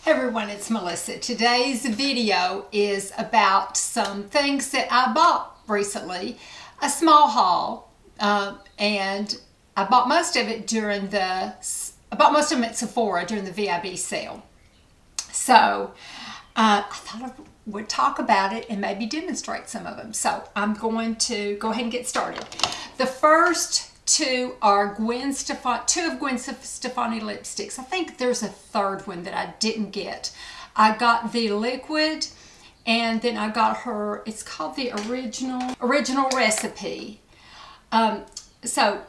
Everyone, it's Melissa. Today's video is about some things that I bought recently, a small haul, and I bought most of it at Sephora during the VIB sale. So I thought I would talk about it and maybe demonstrate some of them. So I'm going to go ahead and get started. The first two are two of Gwen Stefani lipsticks. I think there's a third one that I didn't get. I got the liquid, and then I got her, it's called the original recipe. So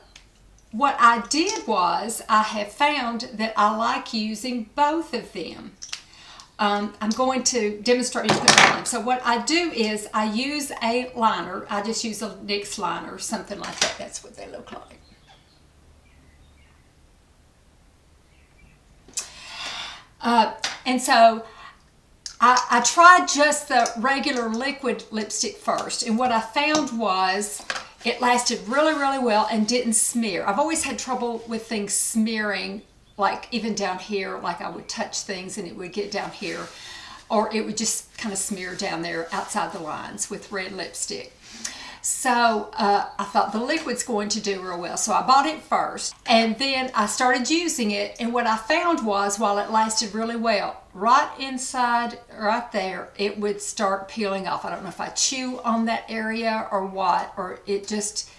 what I did was I have found that I like using both of them. I'm going to demonstrate and put it on. So what I do is I use a liner. I just use a NYX liner, something like that. That's what they look like. And so I tried just the regular liquid lipstick first. And what I found was it lasted really, really well and didn't smear. I've always had trouble with things smearing, like even down here, like I would touch things and it would get down here, or it would just kind of smear down there outside the lines with red lipstick. So I thought the liquid's going to do real well. So I bought it first, and then I started using it, and what I found was while it lasted really well, right inside, right there, it would start peeling off. I don't know if I chew on that area or what, or it just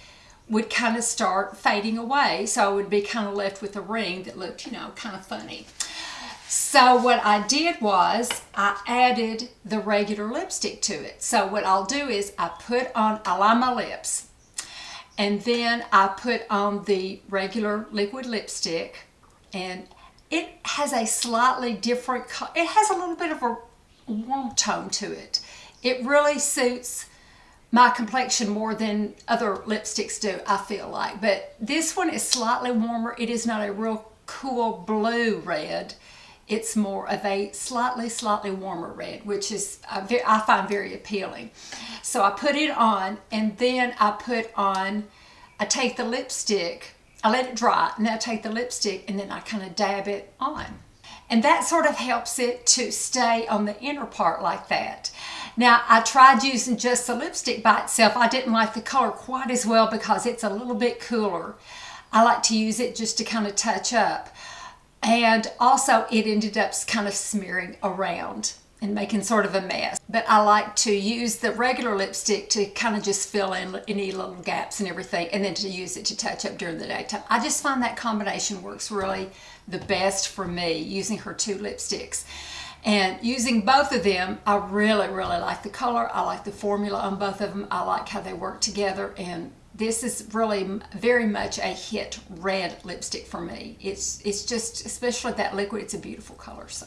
would kind of start fading away. So I would be kind of left with a ring that looked, you know, kind of funny. So what I did was I added the regular lipstick to it. So what I'll do is I line my lips, and then I put on the regular liquid lipstick, and it has a slightly different color. It has a little bit of a warm tone to it. It really suits my complexion more than other lipsticks do, I feel like. But this one is slightly warmer. It is not a real cool blue red. It's more of a slightly warmer red, which is I find very appealing. So I put it on, and then I take the lipstick, I let it dry, and then I take the lipstick and then I kind of dab it on. And that sort of helps it to stay on the inner part like that. Now, I tried using just the lipstick by itself. I didn't like the color quite as well because it's a little bit cooler. I like to use it just to kind of touch up. And also it ended up kind of smearing around and making sort of a mess. But I like to use the regular lipstick to kind of just fill in any little gaps and everything, and then to use it to touch up during the daytime. I just find that combination works really the best for me, using her two lipsticks. And using both of them, I really, really like the color. I like the formula on both of them. I like how they work together, and this is really very much a hit red lipstick for me. It's just, especially that liquid, it's a beautiful color. So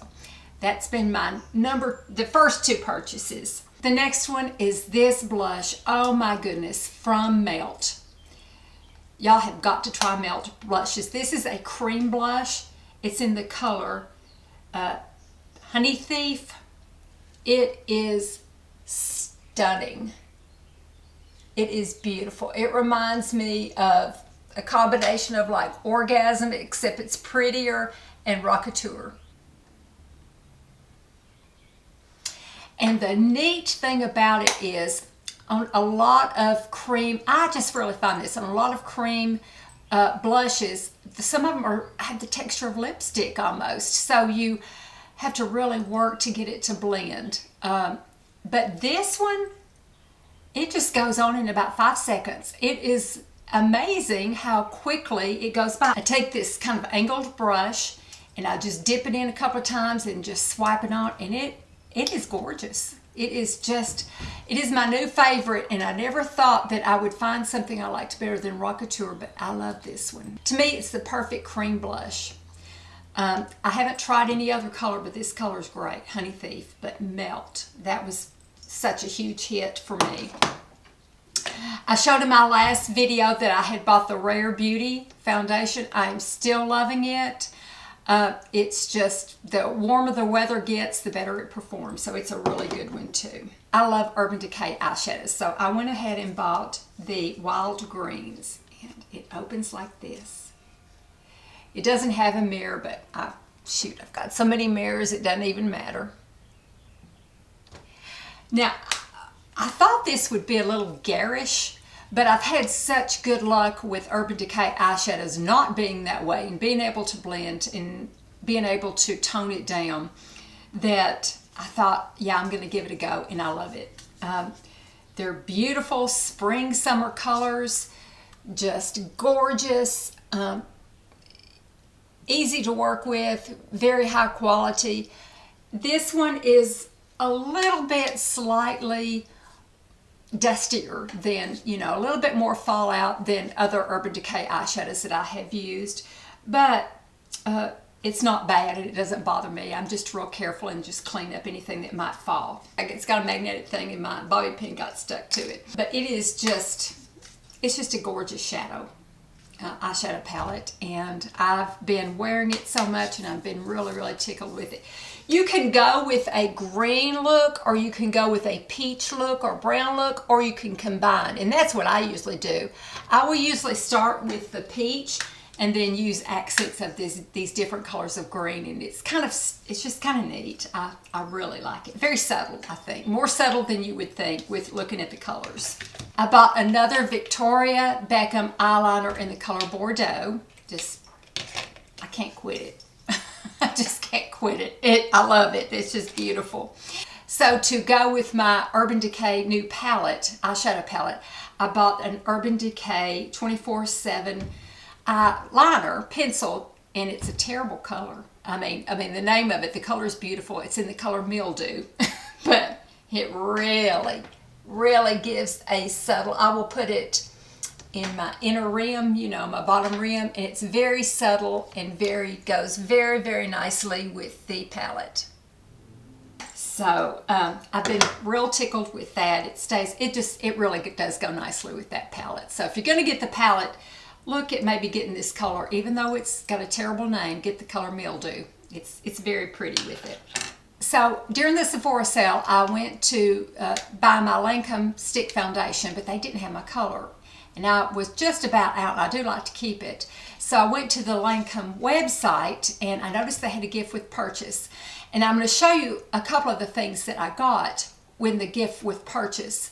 that's been the first two purchases. The next one is this blush. Oh my goodness, from Melt. Y'all have got to try Melt blushes. This is a cream blush. It's in the color Honey Thief. It is stunning. It is beautiful. It reminds me of a combination of like Orgasm, except it's prettier, and Rockateur. And the neat thing about it is on a lot of cream, I just really find this, on a lot of cream blushes, some of them have the texture of lipstick almost. So you have to really work to get it to blend. But this one, it just goes on in about 5 seconds. It is amazing how quickly it goes by. I take this kind of angled brush and I just dip it in a couple of times and just swipe it on, and it is gorgeous. It is my new favorite, and I never thought that I would find something I liked better than Rockateur, but I love this one. To me, it's the perfect cream blush. I haven't tried any other color, but this color is great, Honey Thief. But Melt, that was such a huge hit for me. I showed in my last video that I had bought the Rare Beauty foundation. I'm still loving it. It's just, the warmer the weather gets, the better it performs. So it's a really good one too. I love Urban Decay eyeshadows. So I went ahead and bought the Wild Greens, and it opens like this. It doesn't have a mirror, but I Shoot, I've got so many mirrors it doesn't even matter. Now, I thought this would be a little garish, but I've had such good luck with Urban Decay eyeshadows not being that way and being able to blend and being able to tone it down that I thought, yeah, I'm going to give it a go, and I love it. They're beautiful spring, summer colors, just gorgeous, easy to work with, very high quality. This one is a little bit slightly dustier than, you know, a little bit more fallout than other Urban Decay eyeshadows that I have used, but it's not bad and it doesn't bother me. I'm just real careful and just clean up anything that might fall. It's got a magnetic thing in my bobby pin got stuck to it, but it is just, it's just a gorgeous shadow. Eyeshadow palette, and I've been wearing it so much and I've been really tickled with it. You can go with a green look, or you can go with a peach look or brown look, or you can combine, and that's what I usually do. I will usually start with the peach and then use accents of these different colors of green, and it's just kind of neat. I really like it. Very subtle, I think. More subtle than you would think with looking at the colors. I bought another Victoria Beckham eyeliner in the color Bordeaux. I can't quit it. I just can't quit it. I love it. It's just beautiful. So to go with my Urban Decay new palette, eyeshadow palette, I bought an Urban Decay 24/7 eyeliner pencil, and it's a terrible color. I mean the name of it, the color is beautiful. It's in the color Mildew, but it really gives a subtle, I will put it in my inner rim, you know, my bottom rim, and it's very subtle and goes very nicely with the palette. So I've been real tickled with that. It really does go nicely with that palette. So if you're going to get the palette, look at maybe getting this color, even though it's got a terrible name. Get the color Mildew. It's very pretty with it. So during the Sephora sale, I went to buy my Lancome stick foundation, but they didn't have my color, and I was just about out. I do like to keep it, so I went to the Lancome website, and I noticed they had a gift with purchase, and I'm going to show you a couple of the things that I got with the gift with purchase.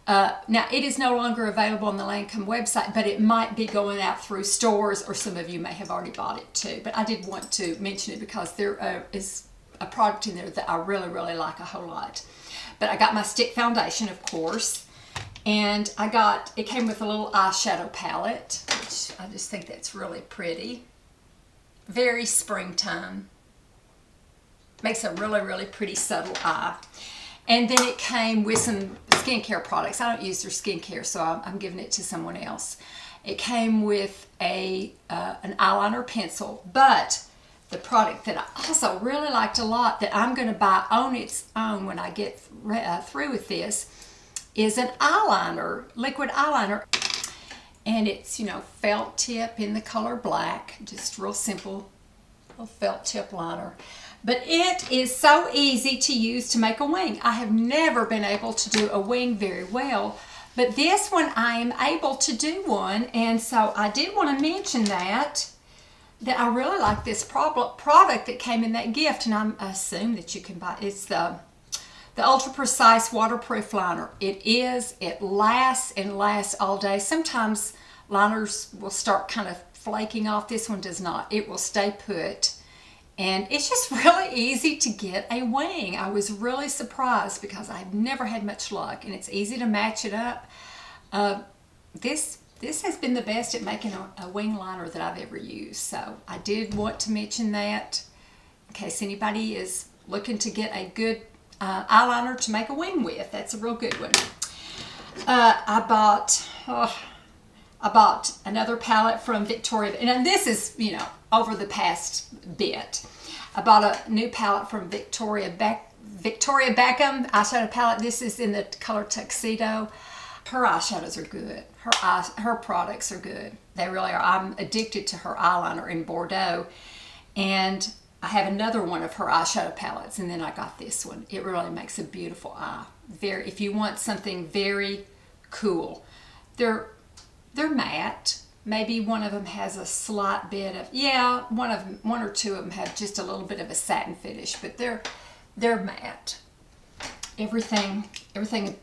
Now, it is no longer available on the Lancome website, but it might be going out through stores, or some of you may have already bought it too. But I did want to mention it because there is a product in there that I really like a whole lot. But I got my stick foundation, of course, and it came with a little eyeshadow palette, which I just think that's really pretty. Very springtime. Makes a really pretty subtle eye. And then it came with some skincare products. I don't use their skincare, so I'm giving it to someone else. It came with an eyeliner pencil, but the product that I also really liked a lot that I'm going to buy on its own when I get through with this is an eyeliner, liquid eyeliner. And it's, you know, felt tip in the color black, just real simple little felt tip liner. But it is so easy to use to make a wing. I have never been able to do a wing very well, but this one I am able to do one, and so I did want to mention that I really like this product that came in that gift, and I assume that you can buy it. It's the Ultra Precise Waterproof Liner. It lasts and lasts all day. Sometimes liners will start kind of flaking off. This one does not. It will stay put. And it's just really easy to get a wing. I was really surprised because I've never had much luck, and it's easy to match it up. This has been the best at making a wing liner that I've ever used. So I did want to mention that in case anybody is looking to get a good eyeliner to make a wing with. That's a real good one. I bought another palette from Victoria, and this is, you know, over the past bit. I bought a new palette from Victoria Beckham eyeshadow palette. This is in the color Tuxedo. Her eyeshadows are good. Her products are good. They really are. I'm addicted to her eyeliner in Bordeaux, and I have another one of her eyeshadow palettes, and then I got this one. It really makes a beautiful eye. If you want something very cool, they're matte, Maybe one of them has a slight bit of, yeah, one or two of them have just a little bit of a satin finish, but they're matte. Everything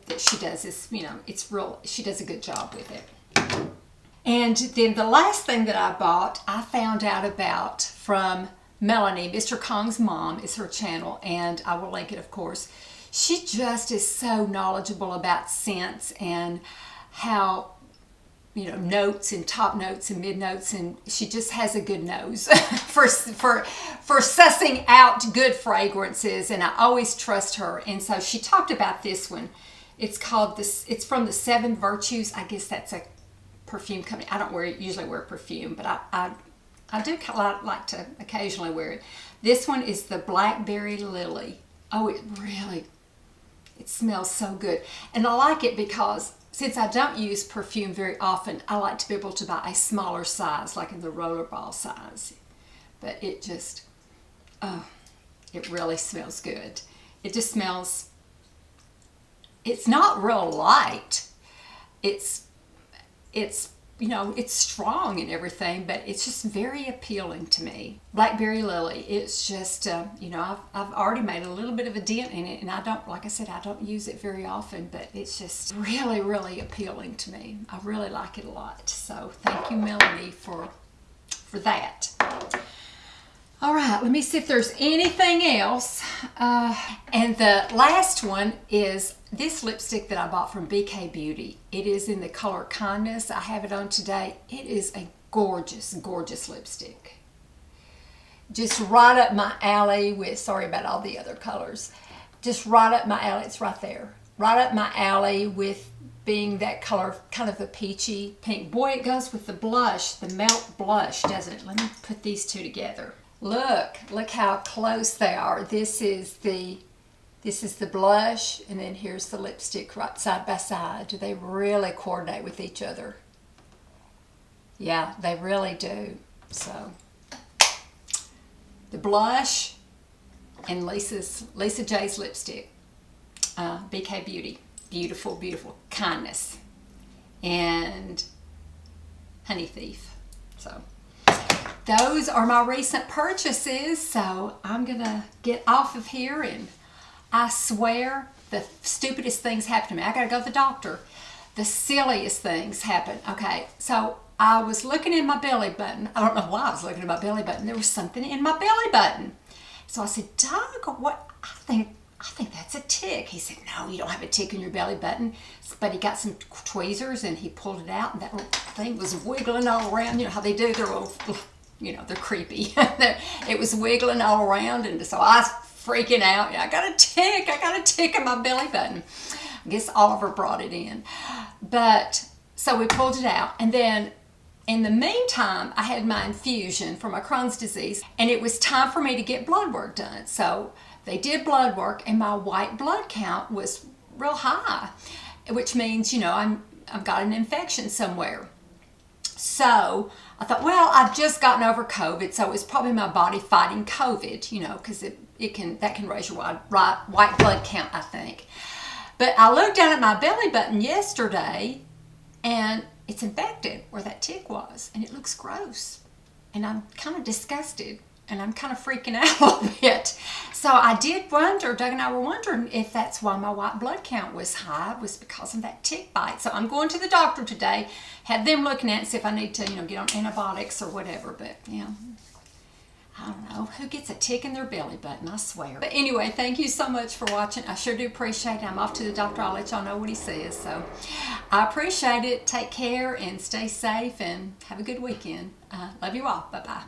that she does is, you know, it's real, she does a good job with it. And then the last thing that I bought, I found out about from Melanie, Mr. Kong's mom is her channel, and I will link it, of course. She just is so knowledgeable about scents and how, you know, notes and top notes and mid notes, and she just has a good nose for sussing out good fragrances, and I always trust her. And so she talked about this one. It's called this. It's from the 7 Virtues. I guess that's a perfume company. I don't usually wear perfume, but I do like to occasionally wear it. This one is the Blackberry Lily. Oh, it smells so good, and I like it because since I don't use perfume very often, I like to be able to buy a smaller size, like in the rollerball size. But it just, it really smells good. It just smells, it's not real light. It's you know, it's strong and everything, but it's just very appealing to me. Blackberry Lily, it's just, you know, I've already made a little bit of a dent in it, and I don't, like I said, I don't use it very often, but it's just really, really appealing to me. I really like it a lot. So thank you, Melanie, for that. All right, let me see if there's anything else. And the last one is this lipstick that I bought from BK Beauty. It is in the color Kindness. I have it on today. It is a gorgeous, gorgeous lipstick. Just right up my alley with, sorry about all the other colors. Just right up my alley, it's right there. Right up my alley with being that color, kind of a peachy pink. Boy, it goes with the blush, the Melt Blush, doesn't it? Let me put these two together. Look how close they are. This is the blush, and then here's the lipstick right side by side. Do they really coordinate with each other? Yeah, they really do. So the blush and Lisa J's lipstick, BK Beauty, beautiful, beautiful. Kindness and Honey Thief. So those are my recent purchases, so I'm gonna get off of here, and I swear the stupidest things happen to me. I gotta go to the doctor. The silliest things happen. Okay, so I was looking in my belly button. I don't know why I was looking at my belly button. There was something in my belly button. So I said, Doug, what? I think that's a tick. He said, no, you don't have a tick in your belly button. But he got some tweezers and he pulled it out, and that little thing was wiggling all around. You know how they do their little, you know, they're creepy. It was wiggling all around, and so I was freaking out. I got a tick in my belly button. I guess Oliver brought it in. But, so we pulled it out, and then in the meantime, I had my infusion for my Crohn's disease, and it was time for me to get blood work done. So they did blood work, and my white blood count was real high, which means, you know, I've got an infection somewhere. So I thought, well, I've just gotten over COVID, so it's probably my body fighting COVID, you know, because that can raise your white blood count, I think. But I looked down at my belly button yesterday, and it's infected where that tick was, and it looks gross, and I'm kind of disgusted, and I'm kind of freaking out a little bit. So I did wonder, Doug and I were wondering if that's why my white blood count was high, was because of that tick bite. So I'm going to the doctor today, have them looking at it, see if I need to, you know, get on antibiotics or whatever. But, you know, I don't know. Who gets a tick in their belly button, I swear. But anyway, thank you so much for watching. I sure do appreciate it. I'm off to the doctor. I'll let y'all know what he says. So I appreciate it. Take care and stay safe and have a good weekend. Love you all. Bye-bye.